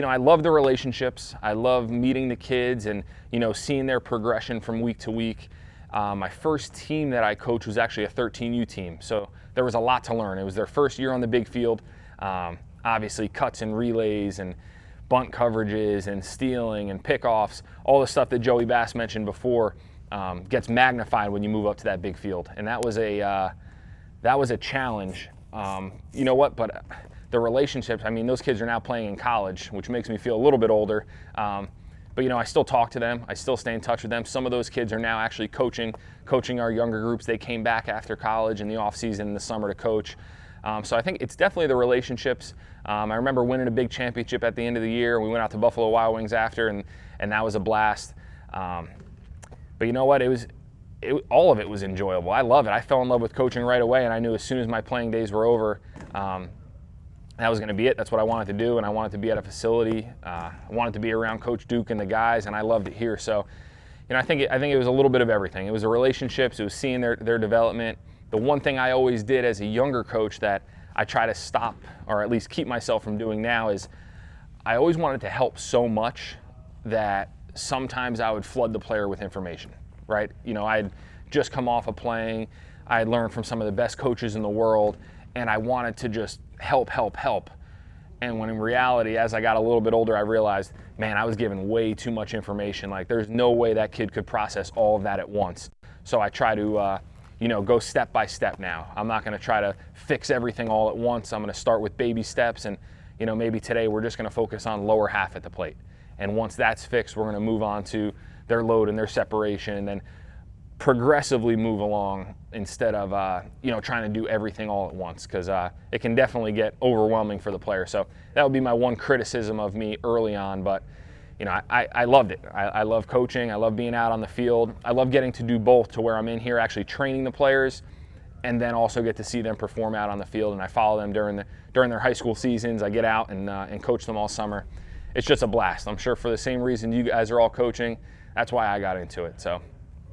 I love the relationships. I love meeting the kids and, seeing their progression from week to week. My first team that I coached was actually a 13U team, so there was a lot to learn. It was their first year on the big field. Obviously, cuts and relays and bunt coverages and stealing and pickoffs, all the stuff that Joey Bass mentioned before gets magnified when you move up to that big field. And that was a challenge. You know what? But the relationships, those kids are now playing in college, which makes me feel a little bit older. But I still talk to them. I still stay in touch with them. Some of those kids are now actually coaching our younger groups. They came back after college in the off season in the summer to coach. So I think it's definitely the relationships. I remember winning a big championship at the end of the year. We went out to Buffalo Wild Wings after, and that was a blast. But you know what? All of it was enjoyable. I love it. I fell in love with coaching right away, and I knew as soon as my playing days were over, that was going to be it. That's what I wanted to do, and I wanted to be at a facility. I wanted to be around Coach Duke and the guys, and I loved it here. So, I think it was a little bit of everything. It was the relationships. It was seeing their development. The one thing I always did as a younger coach that I try to stop, or at least keep myself from doing now, is I always wanted to help so much that sometimes I would flood the player with information, right? I'd just come off of playing. I had learned from some of the best coaches in the world, and I wanted to just help. And when in reality, as I got a little bit older, I realized, man, I was given way too much information. Like, there's no way that kid could process all of that at once. So I try to, go step by step now. I'm not going to try to fix everything all at once. I'm going to start with baby steps, and, maybe today we're just going to focus on lower half at the plate. And once that's fixed, we're going to move on to their load and their separation, and then progressively move along instead of trying to do everything all at once, because it can definitely get overwhelming for the player. So that would be my one criticism of me early on. But I loved it. I love coaching. I love being out on the field. I love getting to do both, to where I'm in here actually training the players, and then also get to see them perform out on the field. And I follow them during their high school seasons. I get out and coach them all summer. It's just a blast. I'm sure for the same reason you guys are all coaching, that's why I got into it. So,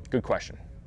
good question.